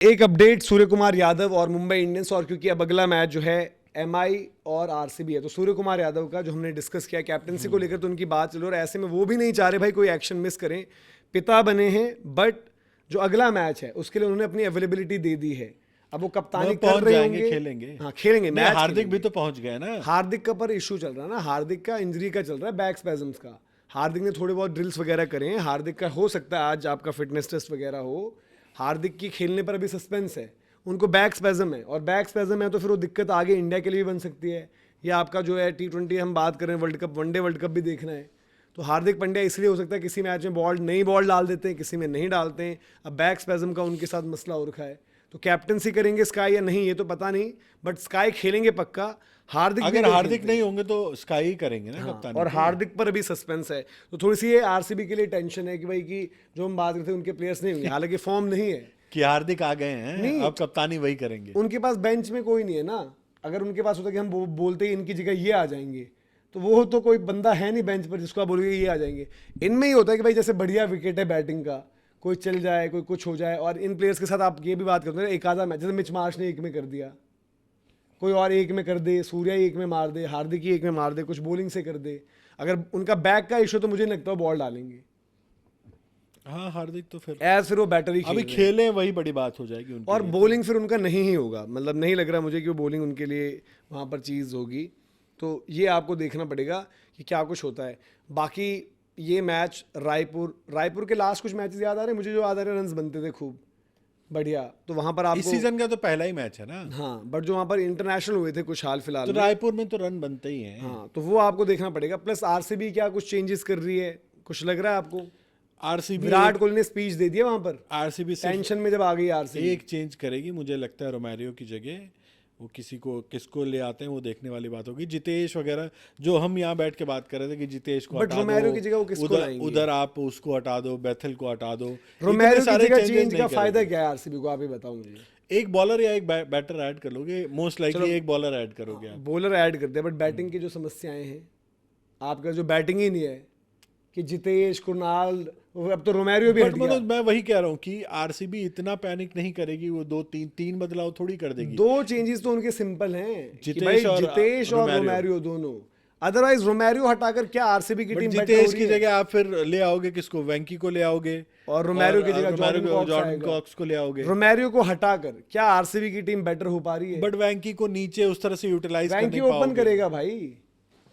एक अपडेट सूर्य कुमार यादव और मुंबई इंडियंस, और क्योंकि अब अगला मैच जो है एमआई और आरसीबी है, तो सूर्य कुमार यादव का जो हमने डिस्कस किया कैप्टनसी को लेकर, तो उनकी बात चलो, और ऐसे में वो भी नहीं चाह रहे भाई कोई एक्शन मिस करें। पिता बने हैं, बट जो अगला मैच है उसके लिए उन्होंने अपनी अवेलेबिलिटी दे दी है। अब वो कप्तानी कर पहुंच रहे जाएंगे, होंगे, खेलेंगे। हाँ खेलेंगे नहीं, मैच। हार्दिक भी खेलेंगे। तो पहुंच गए ना। हार्दिक का पर इशू चल रहा है ना, हार्दिक का इंजरी का चल रहा है, बैक स्पैजम्स का। हार्दिक ने थोड़े बहुत ड्रिल्स वगैरह करे हैं, हार्दिक का हो सकता है आज आपका फिटनेस टेस्ट वगैरह हो। हार्दिक की खेलने पर अभी सस्पेंस है, उनको बैक स्पैजम है, और बैक स्पैजम है तो फिर वो दिक्कत आगे इंडिया के लिए भी बन सकती है। या आपका जो है T20 हम बात करें, world cup, one day world cup भी देखना है, तो हार्दिक पांड्या इसलिए हो सकता है किसी मैच में नई बॉल डाल देते हैं, किसी में नहीं डालते हैं। अब बैक स्पैजम का उनके साथ मसला हो रखा है, तो कैप्टनसी करेंगे स्काई या नहीं ये तो पता नहीं, बट स्काई खेलेंगे पक्का। हार्दिक भी अगर नहीं हार्दिक खेलते। नहीं होंगे तो स्काई ही करेंगे ना हाँ, कप्तानी और तो। हार्दिक पर अभी सस्पेंस है, तो थोड़ी सी ये आरसीबी के लिए टेंशन है कि भाई कि जो हम बात करते हैं उनके प्लेयर्स नहीं होंगे, हालांकि फॉर्म नहीं है। कि हार्दिक आ गए हैं, नहीं, अब कप्तानी वही करेंगे। उनके पास बेंच में कोई नहीं है ना। अगर उनके पास होता कि हम बोलते ही इनकी जगह ये आ जाएंगे, तो वो तो कोई बंदा है नहीं बेंच पर जिसको आप बोलोगे ये आ जाएंगे। इनमें ही होता है कि भाई जैसे बढ़िया विकेट है बैटिंग का, कोई चल जाए, कोई कुछ हो जाए, और इन प्लेयर्स के साथ आप ये भी बात करते हैं एक आधा मैच, जैसे मिच मार्श ने एक में कर दिया, कोई और एक में कर दे, सूर्या ही एक में मार दे, हार्दिक ही एक में मार दे, कुछ बॉलिंग से कर दे। अगर उनका बैक का इशू तो मुझे नहीं लगता वो बॉल डालेंगे, हाँ, हार्दिक तो फिर फिर वो बैटर ही खेल अभी रहे हैं। खेले वही बड़ी बात हो जाएगी उनके और लिए। बॉलिंग फिर उनका नहीं ही होगा, मतलब नहीं लग रहा मुझे कि वो बॉलिंग उनके लिए वहाँ पर चीज़ होगी। तो ये आपको देखना पड़ेगा कि क्या कुछ होता है। बाकी ये मैच रायपुर के लास्ट कुछ मैचेस याद आ रहे हैं मुझे, जो याद आ रहे रन्स बनते थे खूब बढ़िया, तो वहाँ पर इस आपको, सीजन का तो पहला ही मैच है ना। हाँ, बट जो वहाँ पर इंटरनेशनल हुए थे कुछ हाल फिलहाल तो में, रायपुर में तो रन बनते ही हैं। हाँ, तो वो आपको देखना पड़ेगा। प्लस आरसीबी क्या कुछ चेंजेस कर रही है, कुछ लग रहा है आपको? आरसीबी विराट कोहली ने स्पीच दे दिया वहाँ पर, आरसीबी सिर्फ टेंशन में जब आ गई आरसीबी। एक चेंज करेगी, मुझे लगता है रोमारियो की जगह वो किसको ले आते हैं वो देखने वाली बात होगी। जितेश वगैरह जो हम यहाँ बैठ के बात कर रहे थे कि जितेश को बट हटा रोमेरो दो, की जगह वो किसको लाएंगे? उधर आप उसको हटा दो, बेथल को हटा दो। रोमेरो इतने की सारे जगह changes चेंज नहीं का फायदा करोगे। क्या है आरसीबी को, आप ही बताओ मुझे। एक बॉलर या एक बैटर ऐड कर लोगे, मोस्ट लाइकली एक बॉलर ऐड करोगे आप। बॉलर ऐड करते हैं, बट बैटिंग की जो समस्याएं हैं, आपका जो बैटिंग ही नहीं है कि जितेश, कुणाल, अब तो रोमेरो भी हट बट गया। मतलब मैं वही कह रहा हूँ कि आरसीबी इतना पैनिक नहीं करेगी, वो तीन बदलाव थोड़ी कर देगी। दो चेंजेस तो उनके सिंपल हैं कि जितेश भाई और जितेश और रोमेरो। रोमेरो दोनों। अदरवाइज रोमेरो हटाकर क्या आरसीबी की बट टीम बेटर हो जितेश रही की है? जगह आप फिर ले आओगे किसको, वेंकी को ले आओगे, और रोमेरो की जगह जॉर्डन कॉक्स को ले आओगे। रोमेरो को हटाकर क्या आरसीबी की टीम बेटर हो पा रही है? बट वेंकी को नीचे उस तरह से यूटिलाइज कर वैंकी नहीं ओपन पाओगे करेगा भाई।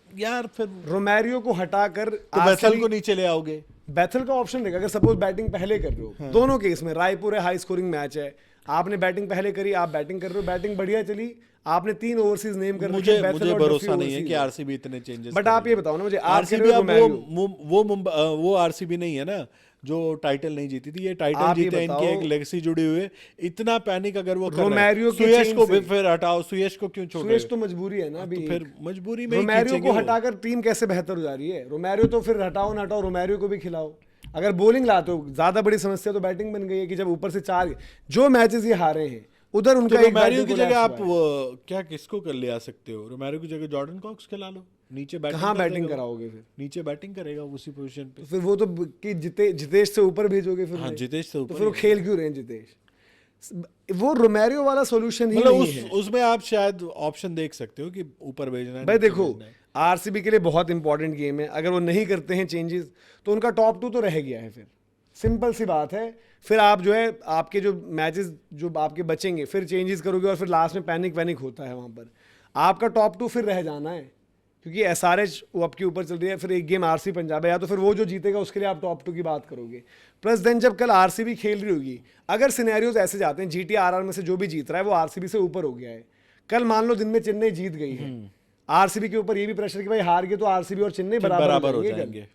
यार। फिर रोमेरो को हटाकर तो बेथल को नीचे ले आओगे। बैथल का ऑप्शन रहेगा अगर सपोज बैटिंग पहले कर रहे हो। हाँ। दोनों केस में रायपुर है, हाई स्कोरिंग मैच है, आपने बैटिंग पहले करी, आप बैटिंग कर रहे हो, बैटिंग बढ़िया चली, आपने 3 ओवरसीज नेम कर रखे, बैथल मुझे और भरोसा डफी नहीं है कि overseas आरसीबी इतने चेंजेस। बट आप ये बताओ ना मुझे, आप कह आरसीबी रहे हो अब रोमेरो, वो आरसीबी नहीं है ना जो टाइटल नहीं जीती थी। ये टाइटल आप ये जीते, इनकी बताओ, एक लेगेसी जुड़ी हुई है। इतना पैनिक अगर वो कर रहे रोमेरो हैं, के सुयश चेंज को से, फिर हटाओ, सुयश को क्यों छोड़ रहे सुरेश हो? तो मजबूरी है ना अभी। तो फिर मजबूरी में ही रोमेरो खींचेंगे को वो। हटाकर टीम कैसे बेहतर हो जा रही है? रोमेरो तो फिर हटाओ ना हटाओ, रोमेरो को भी खिलाओ। अगर बॉलिंग लाते हो, ज्यादा बड़ी समस्या तो बैटिंग बन गई है कि जब ऊपर से 4 जो मैचेस ये हारे हैं उधर तो उनका एक रोमेरो बैटिंग की को जगह लैप्स आप हुआ है। क्या किसको कर ले आ सकते हो? रोमेरो की जगह जॉर्डन कॉक्स खिला लो, नीचे बैटिंग कहाँ कर बैटिंग देगा वो। कराओगे फिर? नीचे बैटिंग करेगा उसी पोजीशन पे। तो फिर वो तो कि जितेश से ऊपर भेजोगे फिर हाँ, उन्हें। जितेश से तो ऊपर फिर वो ही खेल क्यों रहे हैं जितेश? वो रोमेरो वाला सोल्यूशन ही मतलब नहीं है उसमें आप शायद ऑप्शन देख सकते हो कि ऊपर भेजना है, भाई। नीचे देखो, भेजना है। आरसीबी के लिए बहुत इंपॉर्टेंट गेम है, अगर वो नहीं करते हैं चेंजेस तो उनका टॉप 2 तो रह गया है। फिर सिंपल सी बात है, फिर आप जो है आपके जो मैचेस जो आपके बचेंगे फिर चेंजेस करोगे, और फिर लास्ट में पैनिक होता है वहाँ पर। आपका टॉप 2 फिर रह जाना है, क्योंकि एसआरएच वो आपके ऊपर चल रही है, फिर एक गेम आरसी पंजाब है, या तो फिर वो जो जीतेगा उसके लिए आप टॉप 2 की बात करोगे। प्लस देन जब कल आरसीबी खेल रही होगी, अगर सिनेरियोज ऐसे जाते हैं जीटी आरआर में से जो भी जीत रहा है वो आरसीबी से ऊपर हो गया है, कल मान लो दिन में चेन्नई जीत गई है, आरसीबी के ऊपर ये भी प्रेशर कि भाई हार गए तो आरसीबी और चेन्नई फिर बराबर हो हो जाएंगे कल। जाएंगे।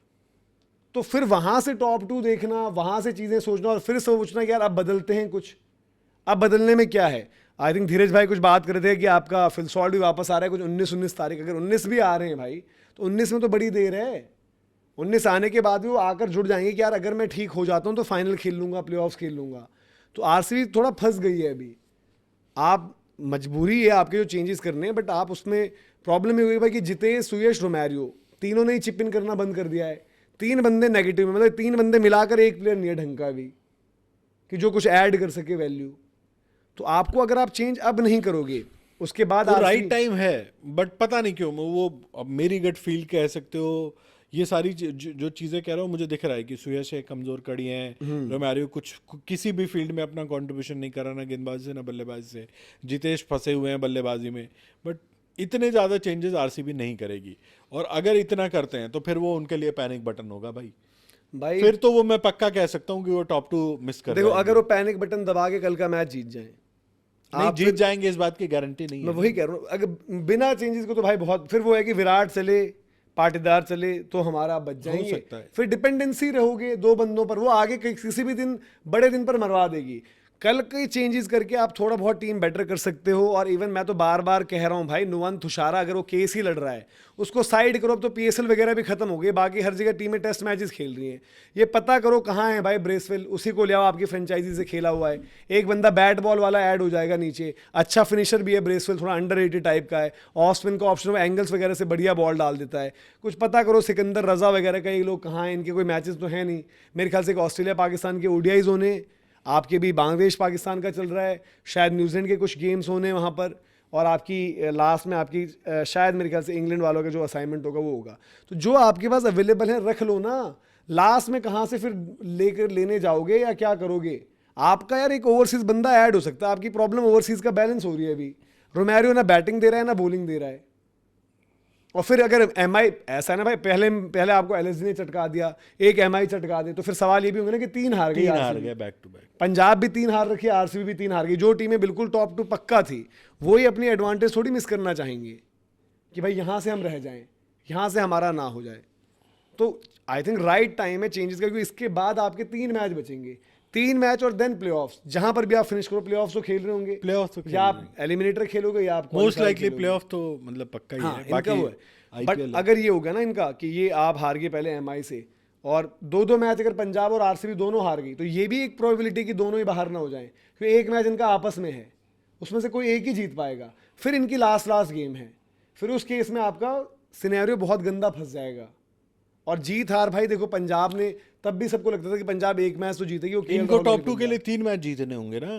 तो फिर वहां से टॉप 2 देखना, वहां से चीजें सोचना, और फिर सोचना कि यार अब बदलते हैं कुछ। अब बदलने में क्या है? आई थिंक धीरज भाई कुछ बात कर रहे थे कि आपका फिल सॉल्ट भी वापस आ रहा है कुछ 19 तारीख। अगर 19 भी आ रहे हैं भाई तो 19 में तो बड़ी देर है। 19 आने के बाद भी वो आकर जुड़ जाएंगे कि यार अगर मैं ठीक हो जाता हूँ तो फाइनल खेल लूंगा, प्लेऑफ्स खेल लूंगा। तो आरसीबी थोड़ा फंस गई है अभी। आप मजबूरी है आपके जो चेंजेस करने हैं, बट आप उसमें प्रॉब्लम ये हुई भाई कि जितेश, सुयश, रोमेरो तीनों ने ही चिप इन करना बंद कर दिया है। 3 बंदे नेगेटिव में, मतलब 3 बंदे मिलाकर एक प्लेयर नहीं है ढंग का भी कि जो कुछ ऐड कर सके वैल्यू। तो आपको अगर आप चेंज अब नहीं करोगे उसके बाद वो RCB राइट टाइम है, बट पता नहीं क्यों वो, अब मेरी गट फील कह सकते हो, ये सारी जो चीजें कह रहा हूँ मुझे दिख रहा है कि सुयश है, कमजोर कड़ी है, रोमारियो किसी भी फील्ड में अपना कंट्रीब्यूशन नहीं कर रहा, ना गेंदबाजी से ना बल्लेबाजी से, जितेश फंसे हुए हैं बल्लेबाजी में, बट इतने ज्यादा चेंजेस आरसीबी नहीं करेगी, और अगर इतना करते हैं तो फिर वो उनके लिए पैनिक बटन होगा भाई, फिर तो वो मैं पक्का कह सकता हूँ कि वो टॉप 2 मिस कर देखो, जाएंगे। अगर वो पैनिक बटन दबा के कल का मैच जीत जाए, नहीं आप जीत जाएंगे इस बात की गारंटी नहीं मैं है। वही कह रहा हूँ, अगर बिना चेंजेस को तो भाई बहुत, फिर वो है कि विराट चले, पाटीदार चले तो हमारा बच जाएंगे, सकता है। फिर डिपेंडेंसी रहोगे 2 बंदों पर, वो आगे किसी भी दिन बड़े दिन पर मरवा देगी। कल के चेंजेस करके आप थोड़ा बहुत टीम बेटर कर सकते हो। और इवन मैं तो बार बार कह रहा हूँ भाई, नुवन तुषारा अगर वो केस ही लड़ रहा है उसको साइड करो, अब तो पीएसएल वगैरह भी खत्म हो गई, बाकी हर जगह टीमें टेस्ट मैचेस खेल रही हैं, ये पता करो कहाँ है भाई ब्रेसवेल, उसी को ले आओ, आपकी फ्रेंचाइजी से खेला हुआ है, एक बंदा बैट बॉल वाला ऐड हो जाएगा नीचे, अच्छा फिनिशर भी है ब्रेसवेल, थोड़ा अंडररेटेड टाइप का है, ऑफ स्पिन का ऑप्शन एंगल्स वगैरह से बढ़िया बॉल डाल देता है, कुछ पता करो सिकंदर रजा वगैरह का ये लोग कहाँ हैं, इनके कोई मैचेस तो है नहीं, मेरे ख्याल से ऑस्ट्रेलिया पाकिस्तान के ओडीआईज होने, आपके भी बांग्लादेश पाकिस्तान का चल रहा है, शायद न्यूजीलैंड के कुछ गेम्स होने वहाँ पर, और आपकी लास्ट में आपकी शायद मेरे ख्याल से इंग्लैंड वालों का जो असाइनमेंट होगा वो होगा। तो जो आपके पास अवेलेबल है रख लो ना, लास्ट में कहाँ से फिर लेने जाओगे या क्या करोगे। आपका यार एक ओवरसीज बंदा ऐड हो सकता है, आपकी प्रॉब्लम ओवरसीज का बैलेंस हो रही है अभी, रोमेरियो ना बैटिंग दे रहा है ना बॉलिंग दे रहा है। और फिर अगर एमआई ऐसा है ना भाई, पहले आपको एलएसजी ने चटका दिया, एक एमआई चटका दे, तो फिर सवाल ये भी होंगे ना कि 3 हार गई, 3 हार गए बैक टू बैक, पंजाब भी 3 हार रखी, आरसीबी भी 3 हार गई, जो टीमें बिल्कुल टॉप 2 पक्का थी वो ही अपनी एडवांटेज थोड़ी मिस करना चाहेंगे कि भाई यहाँ से हम रह जाएं, यहाँ से हमारा ना हो जाए। तो आई थिंक राइट टाइम है चेंजेस का, क्योंकि इसके बाद आपके 3 मैच बचेंगे, 3 मैच और देन प्लेऑफ्स, जहां पर भी आप फिनिश करो, प्लेऑफ्स तो खेल रहे होंगे, प्लेऑफ तो या आप एलिमिनेटर खेलोगे या आप मोस्ट लाइकली प्लेऑफ तो मतलब पक्का ही हाँ, है, इनका बाकी वो है। बट अगर ये होगा ना इनका कि ये आप हार गए पहले एमआई से, और 2-2 मैच अगर पंजाब और आरसीबी दोनों हार गई, तो ये भी एक प्रोबेबिलिटी कि दोनों ही बाहर ना हो जाएं, क्योंकि एक मैच इनका आपस में है, उसमें से कोई एक ही जीत पाएगा, फिर इनकी लास्ट गेम है, फिर उस केस में आपका सिनेरियो बहुत गंदा फंस जाएगा। और जीत हार भाई देखो, पंजाब ने तब भी सबको लगता था कि पंजाब एक मैच तो जीतेगी, वो इनको टॉप 2 के लिए 3 मैच जीतने होंगे ना,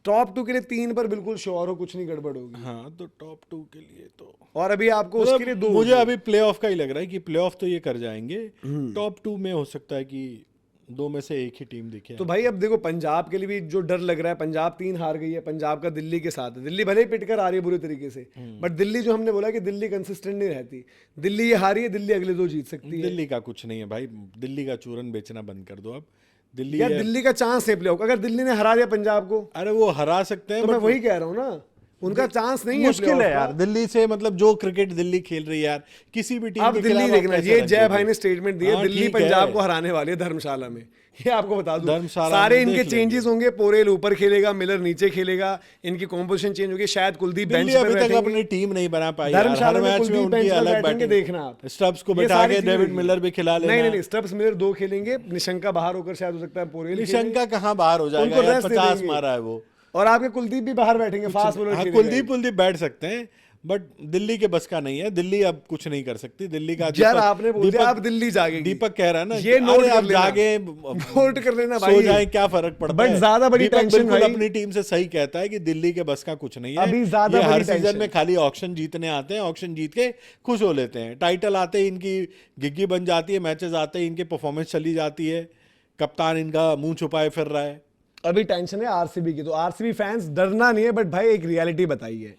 टॉप 2 के लिए 3 पर बिल्कुल श्योर हो, कुछ नहीं गड़बड़ होगी। हाँ तो टॉप 2 के लिए तो, और अभी आपको उसके लिए 2, मुझे अभी प्लेऑफ का ही लग रहा है कि प्लेऑफ तो ये कर जाएंगे, टॉप 2 में हो सकता है कि 2 में से एक ही टीम दिखे। तो भाई अब देखो पंजाब के लिए भी जो डर लग रहा है, पंजाब 3 हार गई है, पंजाब का दिल्ली के साथ है, दिल्ली भले ही पिट कर आ रही है बुरे तरीके से, बट दिल्ली जो हमने बोला कि दिल्ली कंसिस्टेंट नहीं रहती, दिल्ली ये हारी है, दिल्ली अगले 2 जीत सकती है। दिल्ली का कुछ नहीं है भाई, दिल्ली का चूरन बेचना बंद कर दो अब, दिल्ली यार दिल्ली का चांस है प्लेऑफ, अगर दिल्ली ने हरा दिया पंजाब को, अरे वो हरा सकते हैं, तो मैं वही कह रहा हूँ ना, उनका चांस नहीं है, मुश्किल है यार दिल्ली से, मतलब जो क्रिकेट दिल्ली खेल रही है यार, किसी भी टीम अब के दिल्ली खिलाफ देखना, आप कैसे ये रख जय दोगे? भाई ने स्टेटमेंट दिया, हाँ, दिल्ली ठीक है। पंजाब को हराने वाली है धर्मशाला में, ये आपको बता दूं। धर्मशाला सारे में इनके देख लेंगे। चेंजेस होंगे, पोरेल ऊपर खेलेगा, मिलर नीचे खेलेगा, इनकी कॉम्पोजिशन चेंज होगी, शायद कुलदीप बेंच दिल्ली पर अभी तक बैठेंगे, अपनी टीम नहीं बना पाई यार, धर्मशाला हर में मैच में कुलदीप उनकी बेंच पर अलग बैठेंगे, बैटिंग, देखना आप स्टब्स को ये बैठा सारी के चीजें डेविड होंगी। मिलर भी खिला लेना। नहीं, स्टब्स मिलर 2 खेलेंगे, निशंका बाहर होकर शायद हो सकता है पोरेल निशंका कहाँ बाहर हो जाएगा उनको यार, rest दे 50 देंगे। मारा है वो, और आपके कुलदीप भी बाहर बैठेंगे, फास्ट बॉलर हाँ खेलेगा। कुलदीप बैठ सकते हैं, बट दिल्ली के बस का नहीं है, दिल्ली अब कुछ नहीं कर सकती, दिल्ली का यार आपने बोल दिया अब दिल्ली जागेगी, दीपक कह रहा है ना, ये नोट कर आप लेना, जागे नोट कर लेना भाई, सो जाए क्या फर्क पड़ता बट है, ज्यादा बड़ी दीपक टेंशन बिल्कुल भाई, अपनी टीम से सही कहता है कि दिल्ली के बस का कुछ नहीं है, अभी ज्यादा ये बड़ी हर सीजन टेंशन। में खाली ऑक्शन जीतने आते हैं, ऑक्शन जीत के खुश हो लेते हैं, टाइटल आते ही इनकी गिग्गी बन जाती है, मैचेस आते ही इनके परफॉर्मेंस चली जाती है, कप्तान इनका मुंह छुपाए फिर रहा है। अभी टेंशन है आरसीबी की, तो आरसीबी फैंस डरना नहीं है, बट भाई एक रियलिटी बताइए,